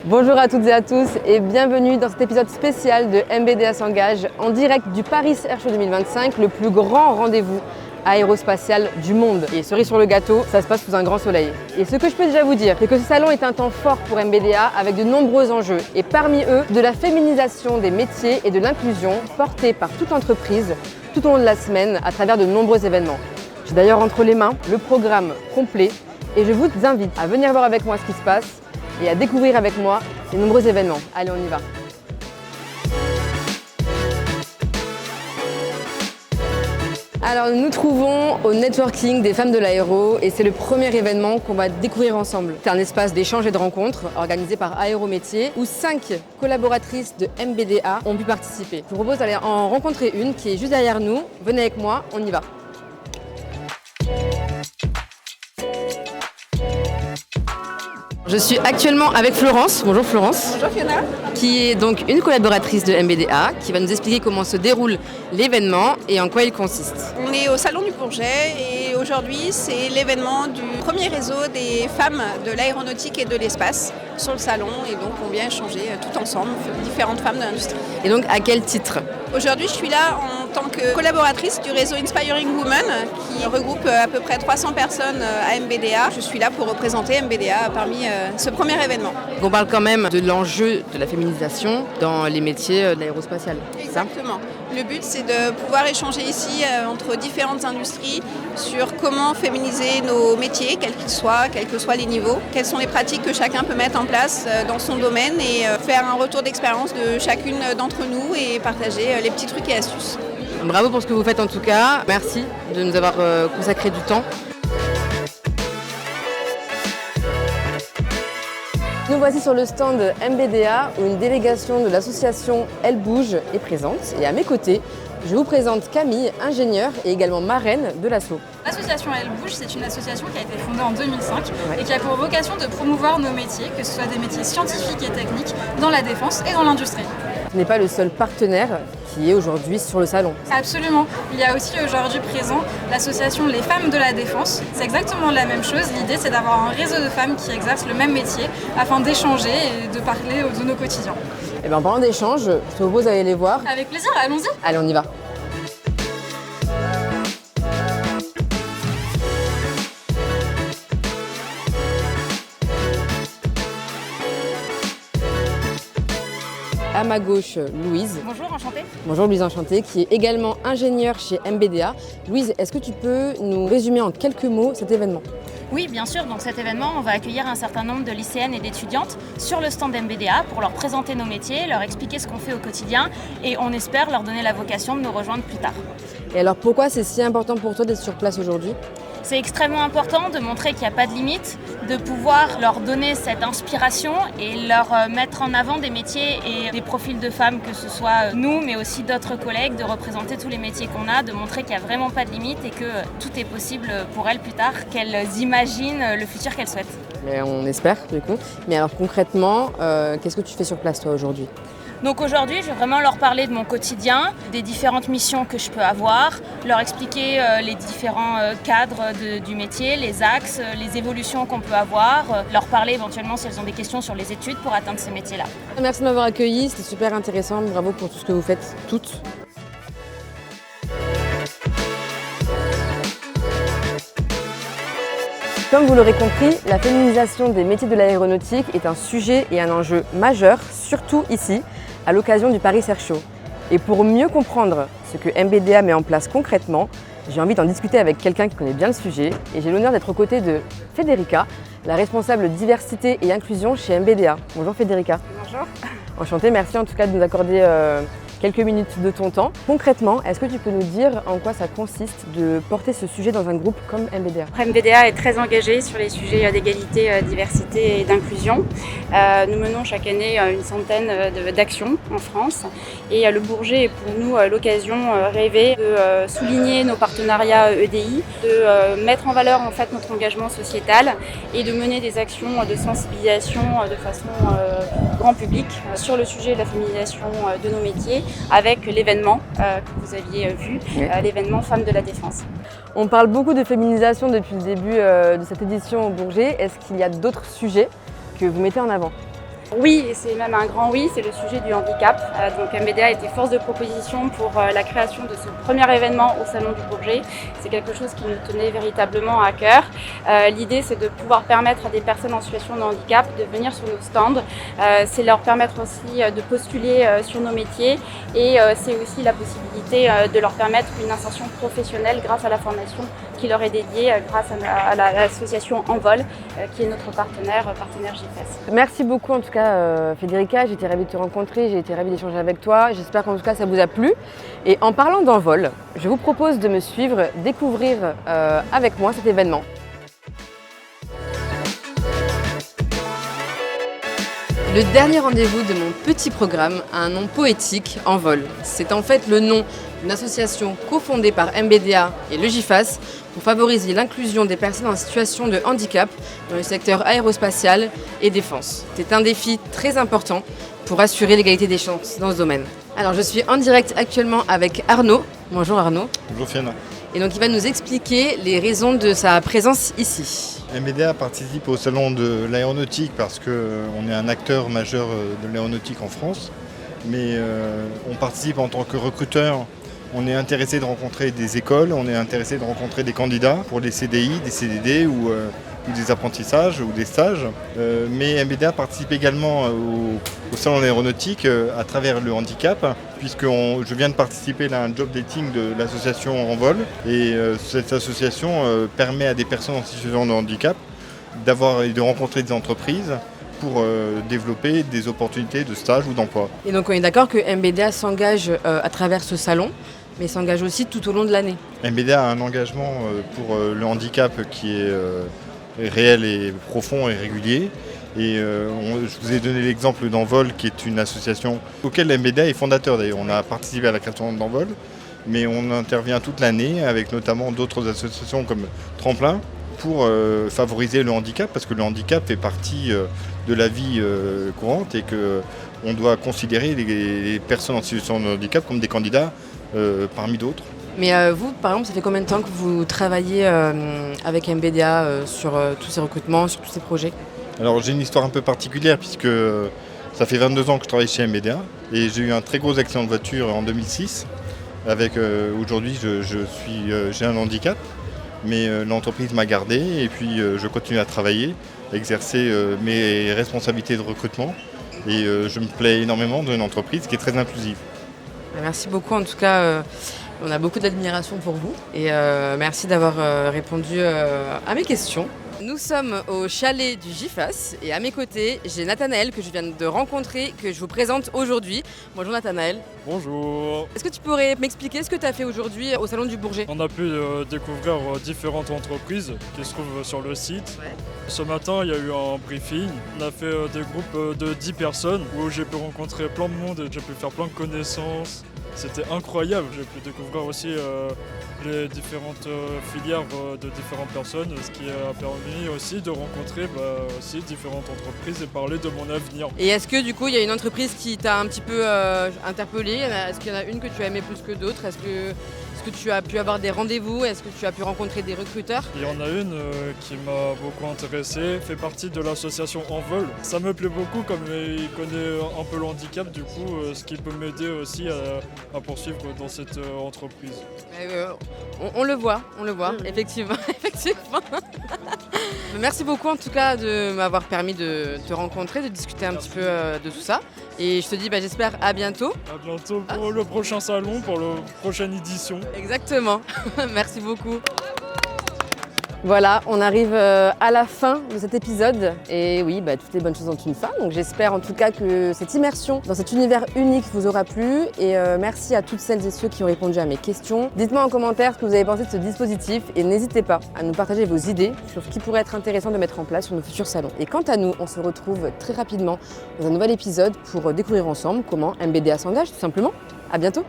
Bonjour à toutes et à tous et bienvenue dans cet épisode spécial de MBDA s'engage en direct du Paris Air Show 2025, le plus grand rendez-vous aérospatial du monde. Et cerise sur le gâteau, ça se passe sous un grand soleil. Et ce que je peux déjà vous dire, c'est que ce salon est un temps fort pour MBDA avec de nombreux enjeux. Et parmi eux, de la féminisation des métiers et de l'inclusion portée par toute entreprise tout au long de la semaine à travers de nombreux événements. J'ai d'ailleurs entre les mains le programme complet et je vous invite à venir voir avec moi ce qui se passe et à découvrir avec moi ces nombreux événements. Allez, on y va. Alors nous nous trouvons au networking des femmes de l'aéro et c'est le premier événement qu'on va découvrir ensemble. C'est un espace d'échange et de rencontres organisé par Aérométiers où 5 collaboratrices de MBDA ont pu participer. Je vous propose d'aller en rencontrer une qui est juste derrière nous. Venez avec moi, on y va. Je suis actuellement avec Florence. Bonjour Florence. Bonjour Fiona. Qui est donc une collaboratrice de MBDA, qui va nous expliquer comment se déroule l'événement et en quoi il consiste. On est au Salon du Bourget et aujourd'hui c'est l'événement du premier réseau des femmes de l'aéronautique et de l'espace sur le salon et donc on vient échanger tout ensemble, différentes femmes de l'industrie. Et donc à quel titre ? Aujourd'hui je suis là en tant que collaboratrice du réseau Inspiring Women qui regroupe à peu près 300 personnes à MBDA. Je suis là pour représenter MBDA parmi ce premier événement. On parle quand même de l'enjeu de la féminisation dans les métiers de l'aérospatial. Exactement. Le but c'est de pouvoir échanger ici entre différentes industries sur comment féminiser nos métiers, quels qu'ils soient, quels que soient les niveaux, quelles sont les pratiques que chacun peut mettre en place dans son domaine et faire un retour d'expérience de chacune d'entre nous et partager les petits trucs et astuces. Bravo pour ce que vous faites en tout cas. Merci de nous avoir consacré du temps. Nous voici sur le stand MBDA où une délégation de l'association Elle Bouge est présente. Et à mes côtés, je vous présente Camille, ingénieure et également marraine de l'asso. L'association Elle Bouge, c'est une association qui a été fondée en 2005 et qui a pour vocation de promouvoir nos métiers, que ce soit des métiers scientifiques et techniques, dans la défense et dans l'industrie. Ce n'est pas le seul partenaire qui est aujourd'hui sur le salon. Absolument. Il y a aussi aujourd'hui présent l'association Les Femmes de la Défense. C'est exactement la même chose. L'idée, c'est d'avoir un réseau de femmes qui exercent le même métier afin d'échanger et de parler de nos quotidiens. Et bien, en parlant d'échange, je te propose d'aller les voir. Avec plaisir, allons-y. Allez, on y va. À ma gauche, Louise. Bonjour, enchantée. Bonjour Louise, enchantée, qui est également ingénieure chez MBDA. Louise, est-ce que tu peux nous résumer en quelques mots cet événement ? Oui, bien sûr. Donc cet événement, on va accueillir un certain nombre de lycéennes et d'étudiantes sur le stand MBDA pour leur présenter nos métiers, leur expliquer ce qu'on fait au quotidien et on espère leur donner la vocation de nous rejoindre plus tard. Et alors pourquoi c'est si important pour toi d'être sur place aujourd'hui ? C'est extrêmement important de montrer qu'il n'y a pas de limite, de pouvoir leur donner cette inspiration et leur mettre en avant des métiers et des profils de femmes, que ce soit nous, mais aussi d'autres collègues, de représenter tous les métiers qu'on a, de montrer qu'il n'y a vraiment pas de limite et que tout est possible pour elles plus tard, qu'elles imaginent le futur qu'elles souhaitent. Mais on espère du coup. Mais alors concrètement, qu'est-ce que tu fais sur place toi aujourd'hui ? Donc aujourd'hui, je vais vraiment leur parler de mon quotidien, des différentes missions que je peux avoir, leur expliquer les différents cadres du métier, les axes, les évolutions qu'on peut avoir, leur parler éventuellement si elles ont des questions sur les études pour atteindre ces métiers-là. Merci de m'avoir accueilli, c'était super intéressant, bravo pour tout ce que vous faites toutes. Comme vous l'aurez compris, la féminisation des métiers de l'aéronautique est un sujet et un enjeu majeur, surtout ici, à l'occasion du Paris Air Show. Et pour mieux comprendre ce que MBDA met en place concrètement, j'ai envie d'en discuter avec quelqu'un qui connaît bien le sujet et j'ai l'honneur d'être aux côtés de Federica, la responsable diversité et inclusion chez MBDA. Bonjour Federica. Bonjour. Enchantée, merci en tout cas de nous accorder quelques minutes de ton temps. Concrètement, est-ce que tu peux nous dire en quoi ça consiste de porter ce sujet dans un groupe comme MBDA ? MBDA est très engagé sur les sujets d'égalité, diversité et d'inclusion. Nous menons chaque année une centaine d'actions en France et le Bourget est pour nous l'occasion rêvée de souligner nos partenariats EDI, de mettre en valeur en fait notre engagement sociétal et de mener des actions de sensibilisation de façon grand public sur le sujet de la féminisation de nos métiers avec l'événement que vous aviez vu, l'événement Femmes de la Défense. On parle beaucoup de féminisation depuis le début de cette édition au Bourget. Est-ce qu'il y a d'autres sujets que vous mettez en avant ? Oui, et c'est même un grand oui, c'est le sujet du handicap. Donc MBDA a été force de proposition pour la création de ce premier événement au Salon du Bourget. C'est quelque chose qui nous tenait véritablement à cœur. L'idée, c'est de pouvoir permettre à des personnes en situation de handicap de venir sur nos stands. C'est leur permettre aussi de postuler sur nos métiers et c'est aussi la possibilité de leur permettre une insertion professionnelle grâce à la formation qui leur est dédiée grâce à l'association Envol, qui est notre partenaire GIFES. Merci beaucoup en tout cas Federica, j'ai été ravie de te rencontrer, j'ai été ravie d'échanger avec toi. J'espère qu'en tout cas ça vous a plu. Et en parlant d'Envol, je vous propose de me suivre, découvrir avec moi cet événement. Le dernier rendez-vous de mon petit programme a un nom poétique, Envol. C'est en fait le nom d'une association cofondée par MBDA et le GIFAS pour favoriser l'inclusion des personnes en situation de handicap dans le secteur aérospatial et défense. C'est un défi très important pour assurer l'égalité des chances dans ce domaine. Alors je suis en direct actuellement avec Arnaud. Bonjour Arnaud. Bonjour Fiona. Et donc il va nous expliquer les raisons de sa présence ici. MBDA participe au salon de l'aéronautique parce qu'on est un acteur majeur de l'aéronautique en France. Mais on participe en tant que recruteur. On est intéressé de rencontrer des écoles, on est intéressé de rencontrer des candidats pour des CDI, des CDD ou des apprentissages ou des stages. Mais MBDA participe également au salon de l'aéronautique à travers le handicap, puisque je viens de participer à un job dating de l'association Envol. Et cette association permet à des personnes en situation de handicap d'avoir et de rencontrer des entreprises pour développer des opportunités de stage ou d'emploi. Et donc on est d'accord que MBDA s'engage à travers ce salon, mais s'engage aussi tout au long de l'année. MBDA a un engagement pour le handicap qui est réel et profond et régulier. Et je vous ai donné l'exemple d'Envol, qui est une association auquel MBDA est fondateur d'ailleurs. On a participé à la création d'Envol, mais on intervient toute l'année avec notamment d'autres associations comme Tremplin pour favoriser le handicap, parce que le handicap fait partie de la vie courante et qu'on doit considérer les personnes en situation de handicap comme des candidats parmi d'autres. Mais vous, par exemple, ça fait combien de temps que vous travaillez avec MBDA sur tous ces recrutements, sur tous ces projets ? Alors j'ai une histoire un peu particulière puisque ça fait 22 ans que je travaille chez MBDA et j'ai eu un très gros accident de voiture en 2006. Aujourd'hui j'ai un handicap, mais l'entreprise m'a gardé et puis je continue à travailler, à exercer mes responsabilités de recrutement et je me plais énormément dans une entreprise qui est très inclusive. Merci beaucoup, en tout cas on a beaucoup d'admiration pour vous et merci d'avoir répondu à mes questions. Nous sommes au chalet du GIFAS et à mes côtés, j'ai Nathanaël que je viens de rencontrer, que je vous présente aujourd'hui. Bonjour Nathanaël. Bonjour. Est-ce que tu pourrais m'expliquer ce que tu as fait aujourd'hui au Salon du Bourget ? On a pu découvrir différentes entreprises qui se trouvent sur le site. Ouais. Ce matin, il y a eu un briefing. On a fait des groupes de 10 personnes où j'ai pu rencontrer plein de monde et j'ai pu faire plein de connaissances. C'était incroyable. J'ai pu découvrir aussi les différentes filières de différentes personnes, ce qui a permis aussi de rencontrer aussi différentes entreprises et parler de mon avenir. Et est-ce que du coup il y a une entreprise qui t'a un petit peu interpellé ? Est-ce qu'il y en a une que tu as aimé plus que d'autres ? Est-ce que tu as pu avoir des rendez-vous ? Est-ce que tu as pu rencontrer des recruteurs ? Il y en a une qui m'a beaucoup intéressé, fait partie de l'association Envol. Ça me plaît beaucoup comme il connaît un peu le handicap, du coup, ce qui peut m'aider aussi à poursuivre dans cette entreprise. On le voit, effectivement. Merci beaucoup en tout cas de m'avoir permis de te rencontrer, de discuter un petit peu de tout ça. Et je te dis j'espère à bientôt. À bientôt pour le prochain salon, pour la prochaine édition. Exactement, merci beaucoup. Voilà, on arrive à la fin de cet épisode et oui, toutes les bonnes choses ont une fin. Donc j'espère en tout cas que cette immersion dans cet univers unique vous aura plu et merci à toutes celles et ceux qui ont répondu à mes questions. Dites-moi en commentaire ce que vous avez pensé de ce dispositif et n'hésitez pas à nous partager vos idées sur ce qui pourrait être intéressant de mettre en place sur nos futurs salons. Et quant à nous, on se retrouve très rapidement dans un nouvel épisode pour découvrir ensemble comment MBDA s'engage tout simplement. À bientôt.